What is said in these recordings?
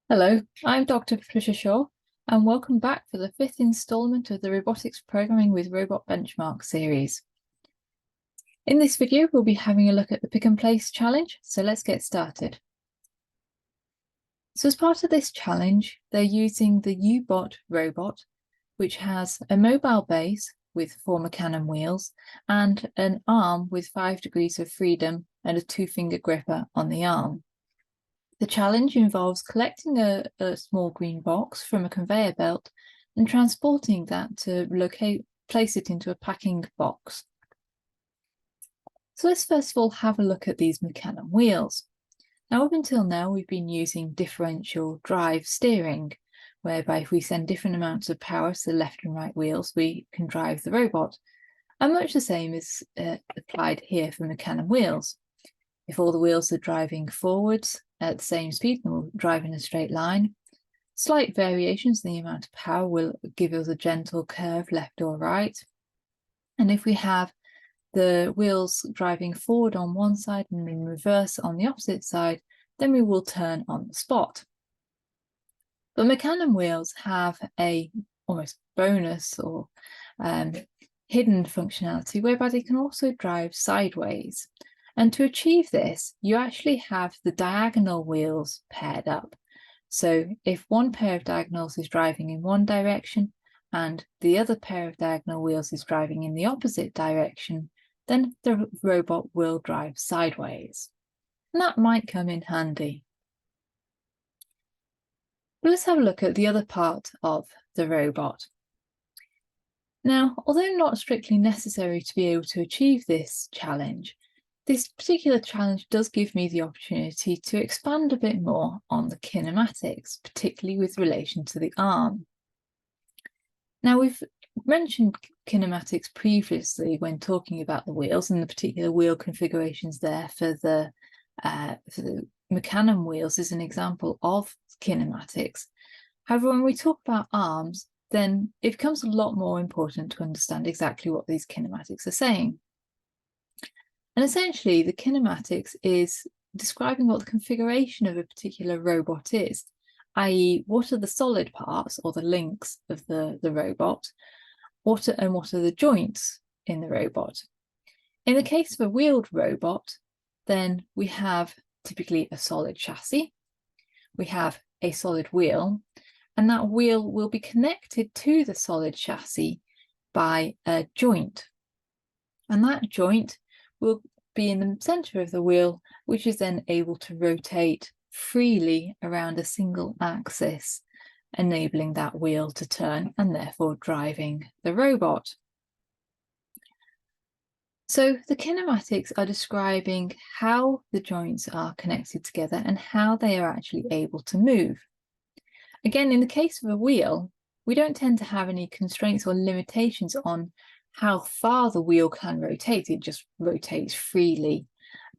Hello, I'm Dr. Patricia Shaw, and welcome back for the fifth instalment of the Robotics Programming with Robot Benchmark series. In this video, we'll be having a look at the pick and place challenge, so let's get started. So as part of this challenge, they're using the U-Bot robot, which has a mobile base with 4 mecannum wheels and an arm with 5 degrees of freedom and a 2-finger gripper on the arm. The challenge involves collecting a small green box from a conveyor belt and transporting that to place it into a packing box. So let's first of all have a look at these mecannum wheels. Now, up until now, we've been using differential drive steering, whereby if we send different amounts of power to the left and right wheels, we can drive the robot. And much the same is applied here for mecannum wheels. If all the wheels are driving forwards at the same speed and will drive in a straight line, slight variations in the amount of power will give us a gentle curve left or right. And if we have the wheels driving forward on one side and in reverse on the opposite side, then we will turn on the spot. But mecannum wheels have a almost bonus or hidden functionality whereby they can also drive sideways. And to achieve this, you actually have the diagonal wheels paired up. So if one pair of diagonals is driving in one direction and the other pair of diagonal wheels is driving in the opposite direction, then the robot will drive sideways. And that might come in handy. But let's have a look at the other part of the robot. Now, although not strictly necessary to be able to achieve this challenge, this particular challenge does give me the opportunity to expand a bit more on the kinematics, particularly with relation to the arm. Now, we've mentioned kinematics previously when talking about the wheels and the particular wheel configurations there for the mecannum wheels is an example of kinematics. However, when we talk about arms, then it becomes a lot more important to understand exactly what these kinematics are saying. And essentially, the kinematics is describing what the configuration of a particular robot is, i.e. what are the solid parts or the links of the robot, what are the joints in the robot. In the case of a wheeled robot, then we have typically a solid chassis, we have a solid wheel, and that wheel will be connected to the solid chassis by a joint. And that joint will be in the center of the wheel, which is then able to rotate freely around a single axis, enabling that wheel to turn and therefore driving the robot. So the kinematics are describing how the joints are connected together and how they are actually able to move. Again, in the case of a wheel, we don't tend to have any constraints or limitations on how far the wheel can rotate. It just rotates freely,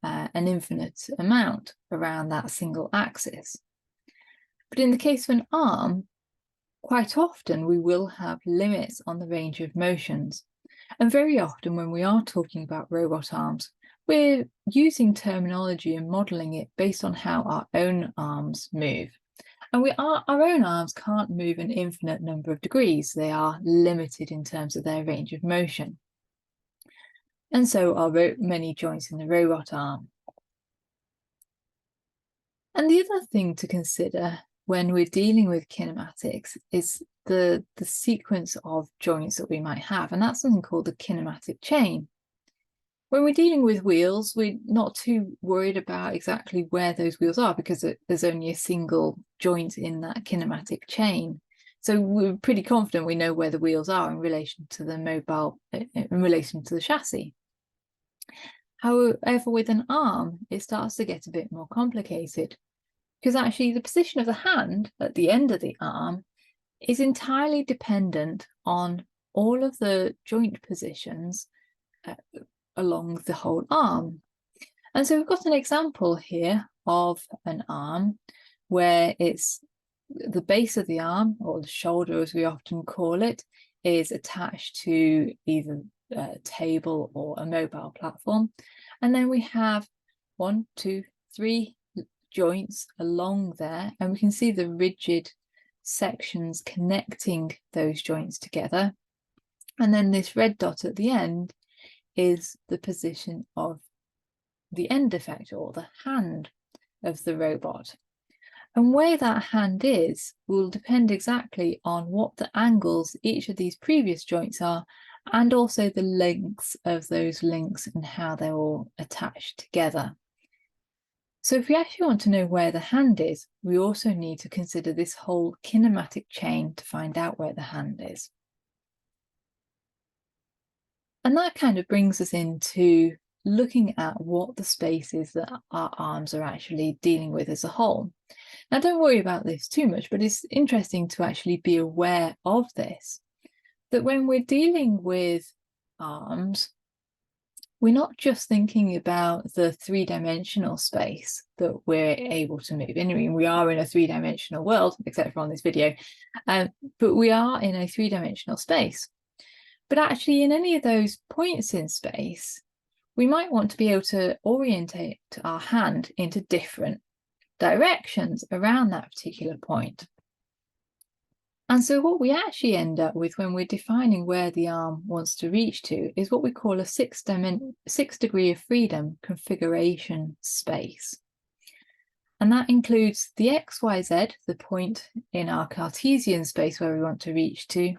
an infinite amount around that single axis. But in the case of an arm, quite often we will have limits on the range of motions. And very often when we are talking about robot arms, we're using terminology and modeling it based on how our own arms move. And our own arms can't move an infinite number of degrees. They are limited in terms of their range of motion. And so are many joints in the robot arm. And the other thing to consider when we're dealing with kinematics is the sequence of joints that we might have. And that's something called the kinematic chain. When we're dealing with wheels, we're not too worried about exactly where those wheels are because there's only a single joint in that kinematic chain. So we're pretty confident we know where the wheels are in relation to the in relation to the chassis. However, with an arm, it starts to get a bit more complicated because actually the position of the hand at the end of the arm is entirely dependent on all of the joint positions along the whole arm. And so we've got an example here of an arm where it's the base of the arm, or the shoulder as we often call it, is attached to either a table or a mobile platform. And then we have 1, 2, 3 joints along there, and we can see the rigid sections connecting those joints together. And then this red dot at the end is the position of the end effector, or the hand of the robot. And where that hand is will depend exactly on what the angles each of these previous joints are, and also the lengths of those links and how they're all attached together. So if we actually want to know where the hand is, we also need to consider this whole kinematic chain to find out where the hand is. And that kind of brings us into looking at what the space is that our arms are actually dealing with as a whole. Now, don't worry about this too much, but it's interesting to actually be aware of this, that when we're dealing with arms, we're not just thinking about the three-dimensional space that we're able to move in. I mean, we are in a three-dimensional world, except for on this video, but we are in a three-dimensional space. But actually, in any of those points in space, we might want to be able to orientate our hand into different directions around that particular point. And so what we actually end up with when we're defining where the arm wants to reach to is what we call a 6 degree of freedom configuration space. And that includes the X, Y, Z, the point in our Cartesian space where we want to reach to,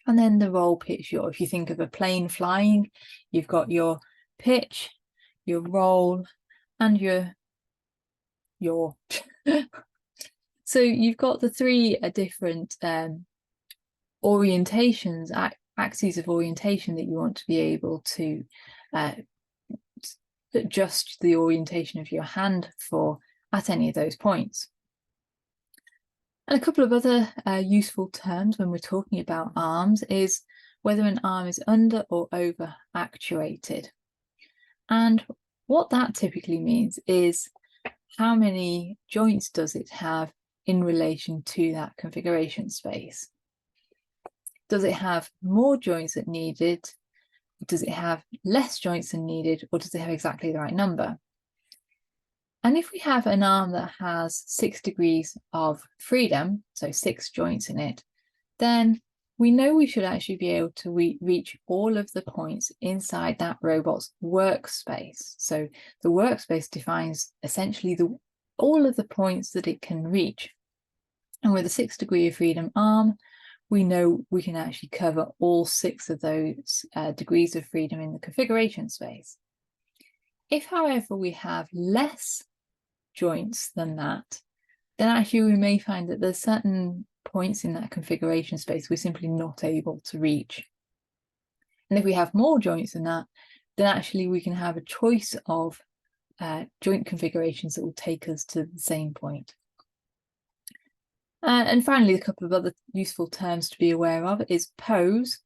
and then the roll, pitch, yaw. If you think of a plane flying, you've got your pitch, your roll, and your yaw. So you've got the three different orientations, axes of orientation that you want to be able to adjust the orientation of your hand for at any of those points. And a couple of other useful terms when we're talking about arms is whether an arm is under or over actuated. And what that typically means is how many joints does it have in relation to that configuration space? Does it have more joints than needed? Does it have less joints than needed? Or does it have exactly the right number? And if we have an arm that has 6 degrees of freedom, so 6 joints in it, then we know we should actually be able to reach all of the points inside that robot's workspace. So the workspace defines essentially all of the points that it can reach. And with a 6 degree of freedom arm, we know we can actually cover all 6 of those degrees of freedom in the configuration space. If, however, we have less joints than that, then actually we may find that there's certain points in that configuration space we're simply not able to reach. And if we have more joints than that, then actually we can have a choice of joint configurations that will take us to the same point. And finally, a couple of other useful terms to be aware of is pose.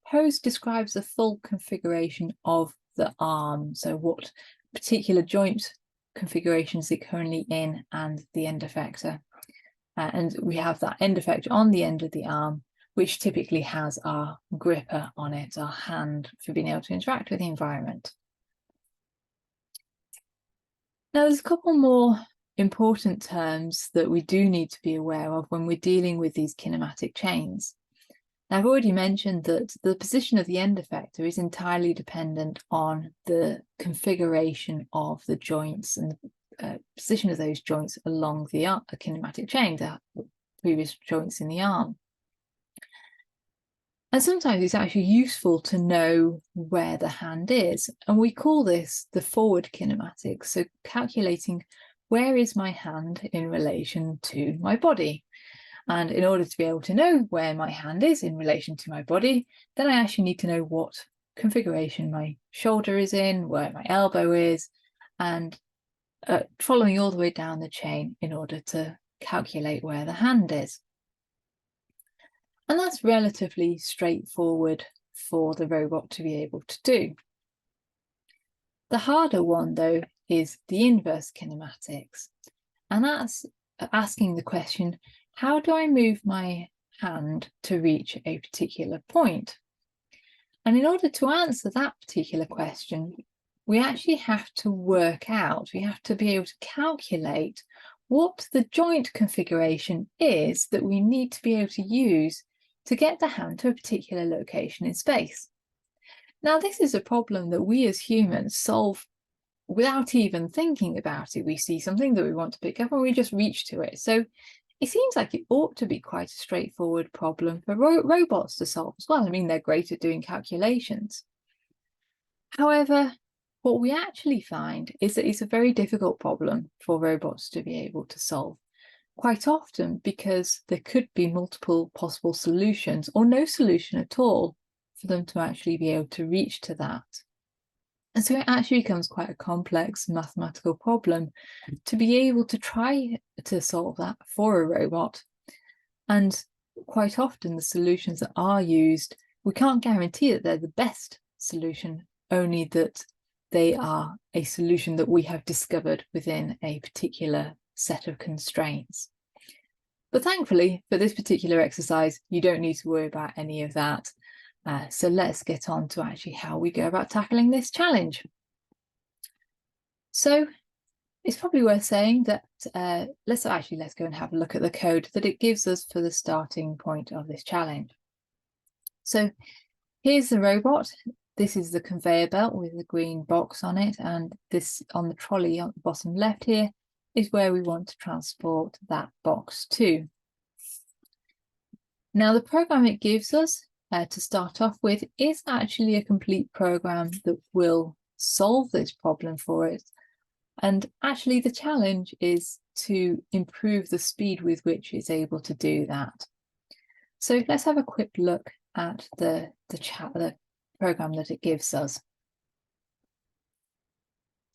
Pose describes the full configuration of the arm, so what particular joint configuration is it currently in, and the end effector. And we have that end effector on the end of the arm, which typically has our gripper on it, our hand, for being able to interact with the environment. Now, there's a couple more important terms that we do need to be aware of when we're dealing with these kinematic chains. Now, I've already mentioned that the position of the end effector is entirely dependent on the configuration of the joints and the position of those joints along the kinematic chain, the previous joints in the arm. And sometimes it's actually useful to know where the hand is, and we call this the forward kinematics, so calculating where is my hand in relation to my body. And in order to be able to know where my hand is in relation to my body, then I actually need to know what configuration my shoulder is in, where my elbow is, and following all the way down the chain in order to calculate where the hand is. And that's relatively straightforward for the robot to be able to do. The harder one, though, is the inverse kinematics. And that's asking the question, how do I move my hand to reach a particular point? And in order to answer that particular question, we actually have to work out, we have to be able to calculate what the joint configuration is that we need to be able to use to get the hand to a particular location in space. Now, this is a problem that we as humans solve without even thinking about it. We see something that we want to pick up and we just reach to it. So it seems like it ought to be quite a straightforward problem for robots to solve as well. I mean, they're great at doing calculations. However, what we actually find is that it's a very difficult problem for robots to be able to solve, quite often because there could be multiple possible solutions or no solution at all for them to actually be able to reach to that. And so it actually becomes quite a complex mathematical problem to be able to try to solve that for a robot. And quite often the solutions that are used, we can't guarantee that they're the best solution, only that they are a solution that we have discovered within a particular set of constraints. But thankfully, for this particular exercise, you don't need to worry about any of that. So let's get on to actually how we go about tackling this challenge. So it's probably worth saying that let's go and have a look at the code that it gives us for the starting point of this challenge. So here's the robot. This is the conveyor belt with the green box on it, and this on the trolley on the bottom left here is where we want to transport that box to. Now, the program it gives us to start off with is actually a complete program that will solve this problem for it. And actually the challenge is to improve the speed with which it's able to do that. So let's have a quick look at the program that it gives us.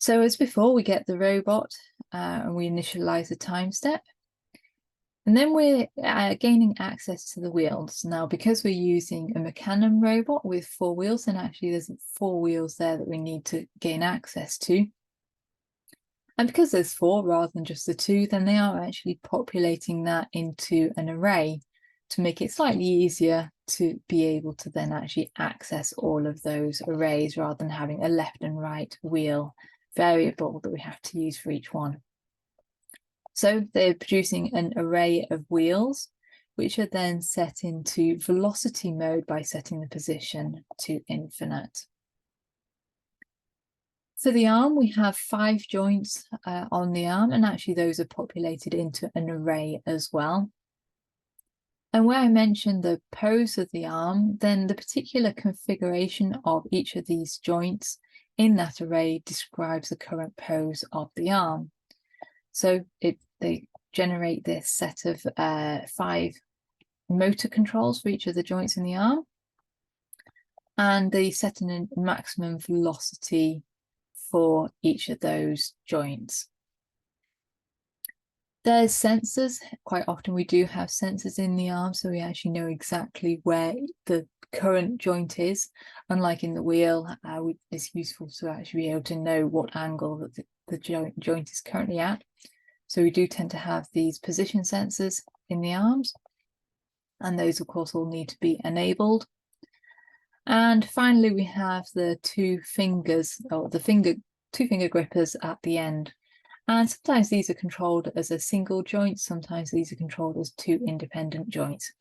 So as before, we get the robot and we initialize the time step. And then we're gaining access to the wheels. Now, because we're using a mecannum robot with 4 wheels, and actually there's 4 wheels there that we need to gain access to. And because there's 4 rather than just the 2, then they are actually populating that into an array to make it slightly easier to be able to then actually access all of those arrays rather than having a left and right wheel variable that we have to use for each one. So they're producing an array of wheels, which are then set into velocity mode by setting the position to infinite. For the arm, we have 5 joints on the arm, and actually those are populated into an array as well. And where I mentioned the pose of the arm, then the particular configuration of each of these joints in that array describes the current pose of the arm. So they generate this set of 5 motor controls for each of the joints in the arm, and they set a maximum velocity for each of those joints. There's sensors. Quite often we do have sensors in the arm, so we actually know exactly where the current joint is. Unlike in the wheel, it's useful to actually be able to know what angle that the joint is currently at. So we do tend to have these position sensors in the arms, and those of course all need to be enabled. And finally, we have the 2 fingers, or the 2 finger grippers at the end. And sometimes these are controlled as a single joint, sometimes these are controlled as 2 independent joints.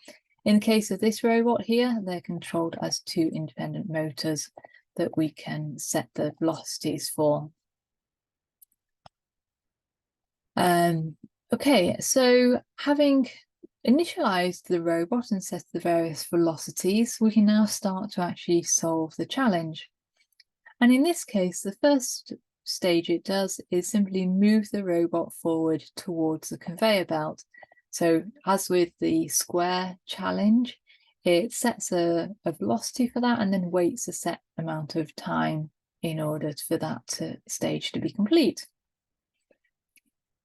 In the case of this robot here, they're controlled as 2 independent motors that we can set the velocities for. Okay, so having initialized the robot and set the various velocities, we can now start to actually solve the challenge. And in this case, the first stage it does is simply move the robot forward towards the conveyor belt. So as with the square challenge, it sets a velocity for that and then waits a set amount of time in order for that stage to be complete.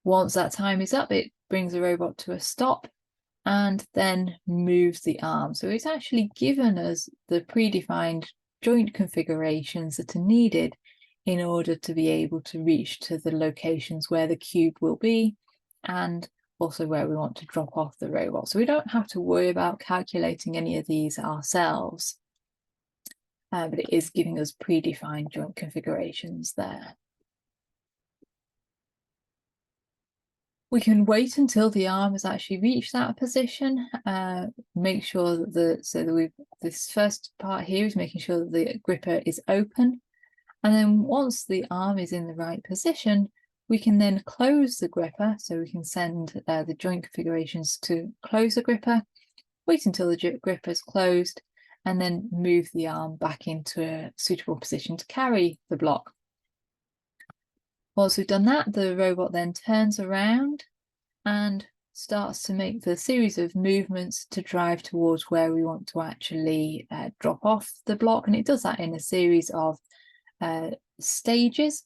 Once that time is up, it brings the robot to a stop and then moves the arm. So it's actually given us the predefined joint configurations that are needed in order to be able to reach to the locations where the cube will be and also where we want to drop off the robot. So we don't have to worry about calculating any of these ourselves. but it is giving us predefined joint configurations there. We can wait until the arm has actually reached that position. Make sure that this first part here is making sure that the gripper is open. And then once the arm is in the right position, we can then close the gripper. So we can send the joint configurations to close the gripper, wait until the gripper is closed, and then move the arm back into a suitable position to carry the block. Once we've done that, the robot then turns around and starts to make the series of movements to drive towards where we want to actually drop off the block. And it does that in a series of stages.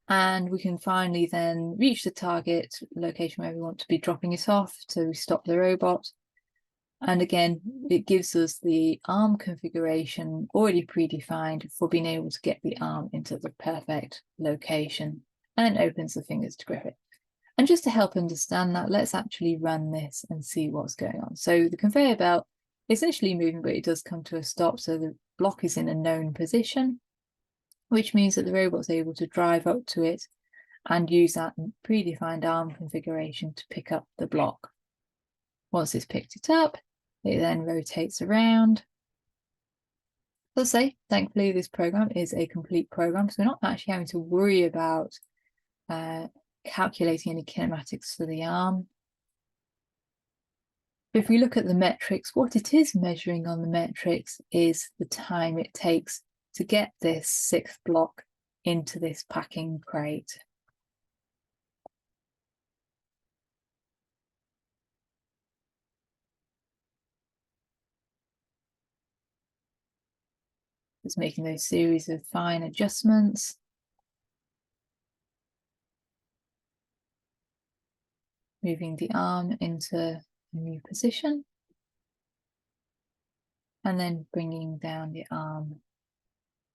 And we can finally then reach the target location where we want to be dropping it off to stop the robot. And again, it gives us the arm configuration already predefined for being able to get the arm into the perfect location, and opens the fingers to grip it. And just to help understand that, let's actually run this and see what's going on. So the conveyor belt is initially moving, but it does come to a stop. So the block is in a known position, which means that the robot's able to drive up to it and use that predefined arm configuration to pick up the block. Once it's picked it up, it then rotates around. Let's say, thankfully, this program is a complete program, so we're not actually having to worry about calculating any kinematics for the arm. If we look at the metrics, what it is measuring on the metrics is the time it takes to get this 6th block into this packing crate. It's making those series of fine adjustments. Moving the arm into a new position. And then bringing down the arm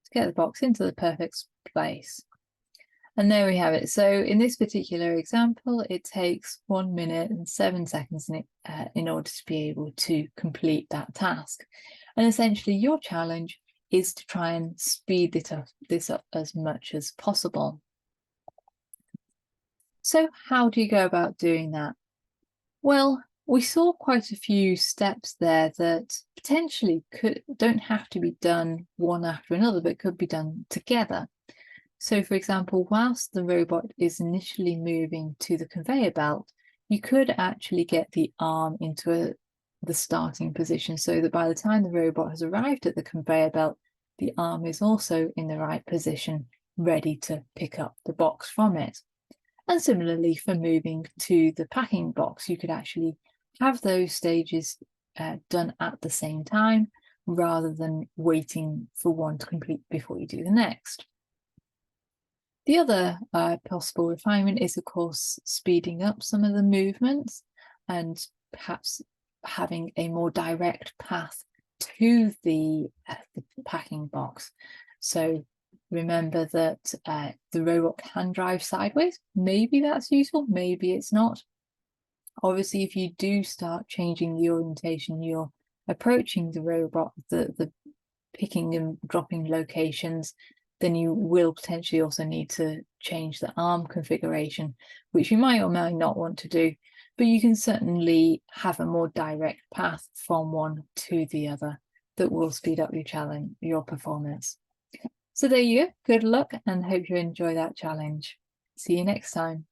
to get the box into the perfect place. And there we have it. So in this particular example, it takes 1 minute and 7 seconds in order to be able to complete that task. And essentially your challenge is to try and speed this up as much as possible. So how do you go about doing that? Well, we saw quite a few steps there that potentially don't have to be done one after another, but could be done together. So for example, whilst the robot is initially moving to the conveyor belt, you could actually get the arm into the starting position so that by the time the robot has arrived at the conveyor belt, the arm is also in the right position, ready to pick up the box from it. And similarly, for moving to the packing box, you could actually have those stages done at the same time, rather than waiting for one to complete before you do the next. The other possible refinement is, of course, speeding up some of the movements and perhaps having a more direct path to the packing box. So remember that the robot can drive sideways. Maybe that's useful, maybe it's not. Obviously, if you do start changing the orientation, you're approaching the robot, the picking and dropping locations, then you will potentially also need to change the arm configuration, which you might or might not want to do, but you can certainly have a more direct path from one to the other that will speed up your performance. So there you go. Good luck, and hope you enjoy that challenge. See you next time.